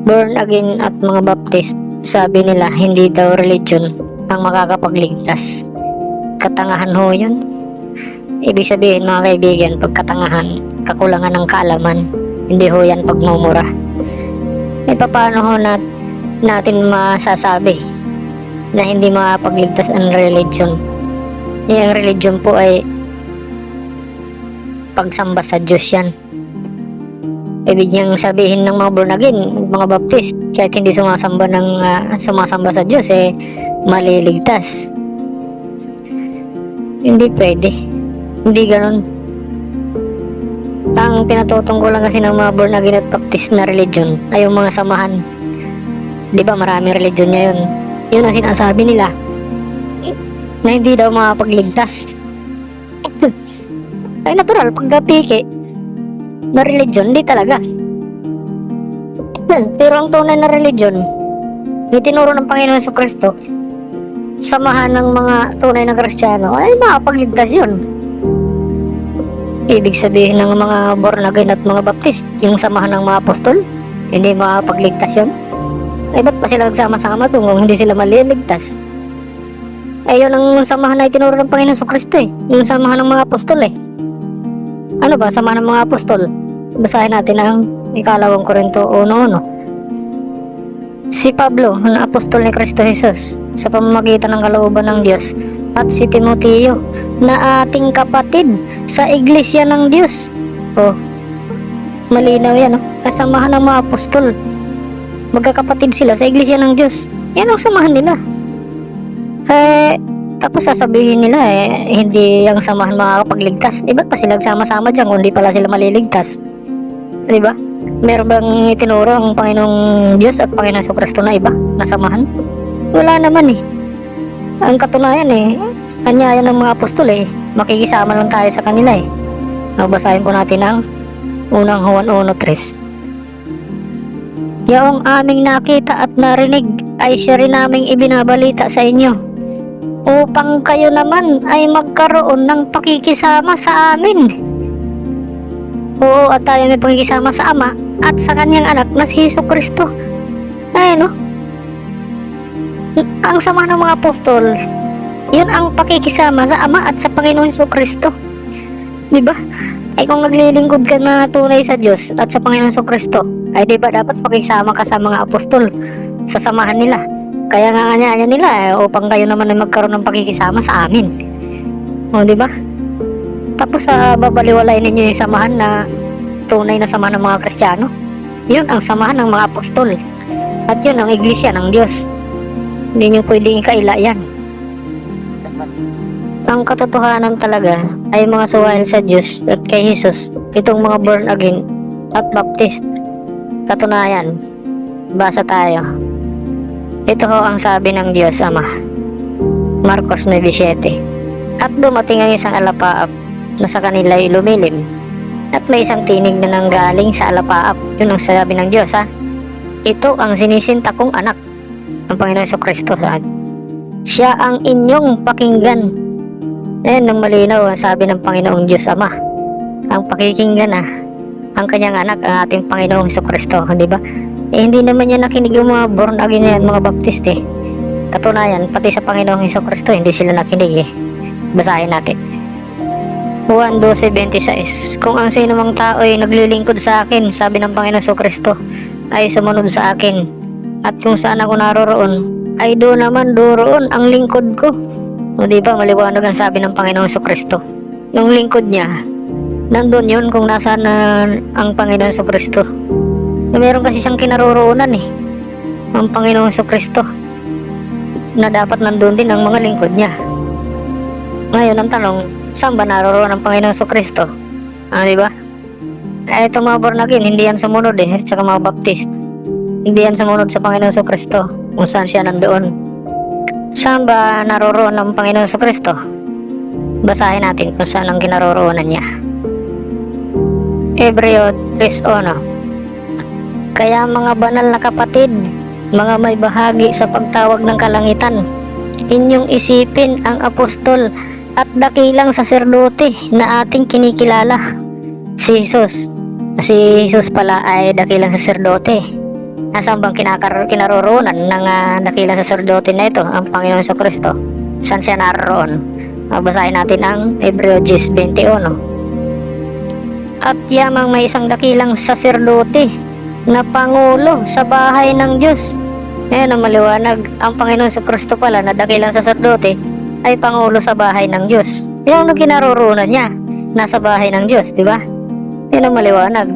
Born again at mga Baptist, sabi nila hindi daw religion ang makakapagligtas. Katangahan ho yun. Ibig sabihin mga kaibigan, pagkatangahan, kakulangan ng kaalaman, hindi ho yan pagmumura. E paano ho natin masasabi na hindi makapagligtas ang religion? Yung religion po ay pagsamba sa Diyos yan. Ibig niyang sabihin ng mga born again, mga Baptist, kahit hindi sumasamba sa Diyos, maliligtas. Hindi pwede. Hindi ganun. Ang pinatutungkol lang kasi ng mga born again at Baptist na religion ay yung mga samahan. Di ba maraming religion niya yun? Yun ang sinasabi nila na hindi daw makapagligtas. Ay natural, pagkapiki na religion, hindi talaga. Pero ang tunay na religion, itinuro ng Panginoon Jesucristo, samahan ng mga tunay na Kristiyano, ay makapagligtas yun. Ibig sabihin ng mga born again at mga Baptist, yung samahan ng mga apostol, hindi makapagligtas yun. Ay ba't pa sila nagsama-sama doon kung hindi sila maliligtas? Ay yun ang samahan na itinuro ng Panginoon Jesucristo yung samahan ng mga apostol Ano ba, samahan ng mga apostol? Basahin natin ang 2 Korinto 1:1. Si Pablo, na apostol ni Kristo Jesus, sa pamamagitan ng kalooban ng Diyos, at si Timoteo, na ating kapatid sa iglesia ng Diyos. Malinaw yan, kasamahan ng mga apostol. Magkakapatid sila sa iglesia ng Diyos. Yan ang samahan nila. Tapos sasabihin nila hindi ang samahan makakapagligtas. Ba't pa sila nagsama-sama dyan kung di pala sila maliligtas? Diba? Meron bang itinuro ang Panginoong Diyos at Panginoong Jesucristo na iba na samahan? Wala naman Ang katunayan anyaya ng mga apostol makikisama lang tayo sa kanila Basahin po natin ang unang Juan 1:3. Yaong aming nakita at narinig ay siya rin naming ibinabalita sa inyo, upang kayo naman ay magkaroon ng pakikisama sa amin. Oo, at tayo may pakikisama sa Ama at sa kanyang anak na si Jesucristo. Ang sama ng mga apostol, yun ang pakikisama sa Ama at sa Panginoon Jesucristo. Diba? Ay kung naglilingkod ka na tunay sa Diyos at sa Panginoon Jesucristo, ay diba dapat pakisama ka sa mga apostol, sa samahan nila. Kaya nga nila upang kayo naman ay magkaroon ng pakikisama sa amin. Diba? Tapos babaliwalain ninyo yung samahan na tunay na samahan ng mga Kristiyano. Yun ang samahan ng mga apostol. At yun ang iglesia ng Diyos. Hindi nyo pwedeng ikaila yan. Ang katotohanan talaga ay mga suwail sa Diyos at kay Jesus, itong mga born again at Baptist. Katunayan, basa tayo. Ito ho ang sabi ng Diyos Ama, Marcos 9:7. At dumating ang isang alapaap na sa kanila ay lumilim, at may isang tinig na nanggaling sa alapaap. Yun ang sabi ng Diyos Ito ang sinisinta kong anak, ang Panginoon Jesucristo siya ang inyong pakinggan. Nang malinaw ang sabi ng Panginoong Diyos Ama, ang pakikinggan ang kanyang anak, ang ating Panginoong Jesucristo, di ba? Hindi naman niya nakinig yung mga born again yan, mga Baptist Katunayan, pati sa Panginoong Jesucristo hindi sila nakinig Basahin natin Juan 12:26. Kung ang sino mang tao ay naglilingkod sa akin, sabi ng Panginoon Jesucristo, ay sumunod sa akin, at kung saan ako naroroon, ay doon ang lingkod ko. Diba, maliwanag ang sabi ng Panginoon Jesucristo. Yung lingkod niya, nandun yun kung nasaan ang Panginoon Jesucristo. Meron kasi siyang kinaroroonan ang Panginoon Jesucristo, na dapat nandun din ang mga lingkod niya. Ngayon ang tanong, saan ba naroroon ang Panginoon Jesucristo? Diba? Itong mga born again, hindi yan sumunod tsaka mga Baptist, hindi yan sumunod sa Panginoon Jesucristo kung saan siya nandoon. Saan ba naroroon ang Panginoon Jesucristo? Basahin natin kung saan ang kinaroroonan niya. Hebreo 3:1. Kaya mga banal na kapatid, mga may bahagi sa pagtawag ng kalangitan, inyong isipin ang apostol at dakilang saserdote na ating kinikilala, si Jesus, Si Jesus pala ay dakilang saserdote. Nasaan bang kinaroroonan ng dakilang saserdote na ito, ang Panginoon Kristo? Saan siya naroon? Basahin natin ang Hebreo 10:21. At yamang may isang dakilang saserdote na pangulo sa bahay ng Diyos. Ayan ang maliwanag. Ang Panginoon Kristo pala na dakilang saserdote ay pangulo sa bahay ng Diyos. Yan ang kinaroroonan niya. Nasa bahay ng Diyos, di ba? Yan ang maliwanag.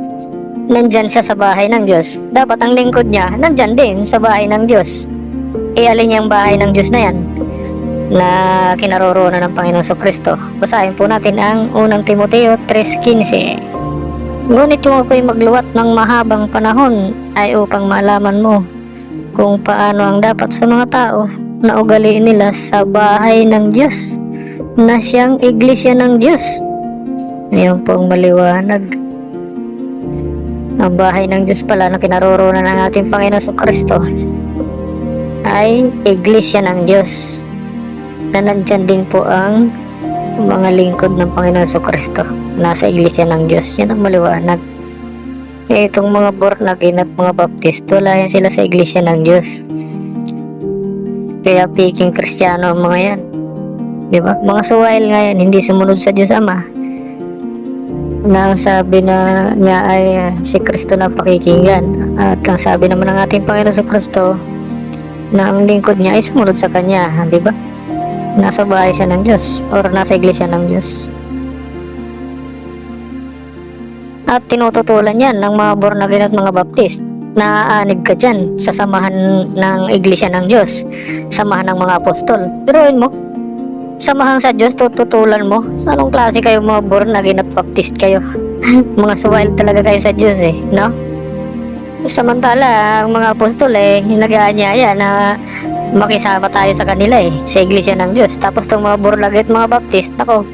Nandyan siya sa bahay ng Diyos. Dapat ang lingkod niya nandyan din sa bahay ng Diyos. Alin yung bahay ng Diyos na yan na kinaroroonan ng Panginoon Kristo? Basahin po natin ang 1 Timoteo 3:15. Ngunit kung ako'y magluwat ng mahabang panahon ay upang malaman mo kung paano ang dapat sa mga tao na ugaliin nila sa bahay ng Diyos na siyang iglesia ng Diyos. Ngayon pong maliwanag. Ang bahay ng Diyos pala na kinaroroonan ng ating Panginoon Kristo ay iglesia ng Diyos, na nandyan din po ang mga lingkod ng Panginoon Kristo nasa iglesia ng Diyos. Yan ang maliwanag. Itong mga born again at mga baptist, wala yan sila sa iglesia ng Diyos. Kaya peking Kristiyano ang mga yan, diba? Mga suwail ngayon hindi sumunod sa Diyos Ama, na ang sabi na niya ay si Kristo na pakikinggan, at ang sabi naman ng ating Panginoon Kristo na ang lingkod niya ay sumunod sa Kanya, di ba? Nasa bahay siya ng Diyos or nasa iglesia ng Diyos. At tinututulan yan ng mga born again at mga baptist na aanib ka dyan sa samahan ng iglesia ng Diyos, samahan ng mga apostol. Piruin mo, samahan sa Diyos, tututulan mo. Anong klase kayo mga born again at baptist kayo? Mga suwail talaga kayo sa Diyos no? Samantala, ang mga apostol nag-aanyaya na makisama tayo sa kanila sa iglesia ng Diyos. Tapos itong mga born again at mga baptist, nako,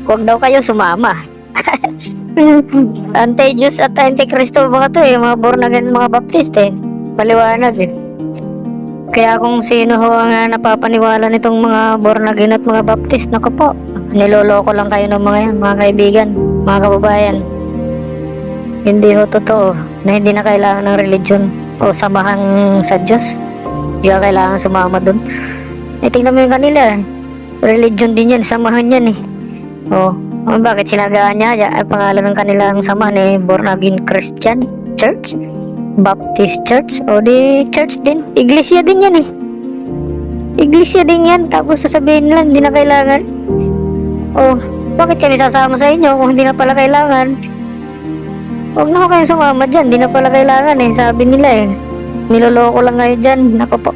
huwag daw kayo sumama. Anti-Diyos at anti-Kristo mga to mga born again at mga baptist maliwanag Kaya kung sino ho ang napapaniwala nitong mga born again at mga baptist, naku po, niloloko lang kayo ng mga yan, mga kaibigan, mga kababayan. Hindi ho totoo na hindi na kailangan ng religion o samahan sa Diyos. Hindi ka kailangan sumama dun. Tingnan mo yung kanila, religion din yan, samahan yan bakit sinagaan niya? Ang pangalan ng kanilang samahan born again Christian Church, Baptist Church, o di church din, iglesia din yan iglesia din yan. Tapos sasabihin nila hindi na kailangan. Bakit kami sasama sa inyo kung hindi na pala kailangan? Huwag na ho kayo sumama dyan, hindi na pala kailangan sabi nila niloloko lang kayo dyan. Naku po.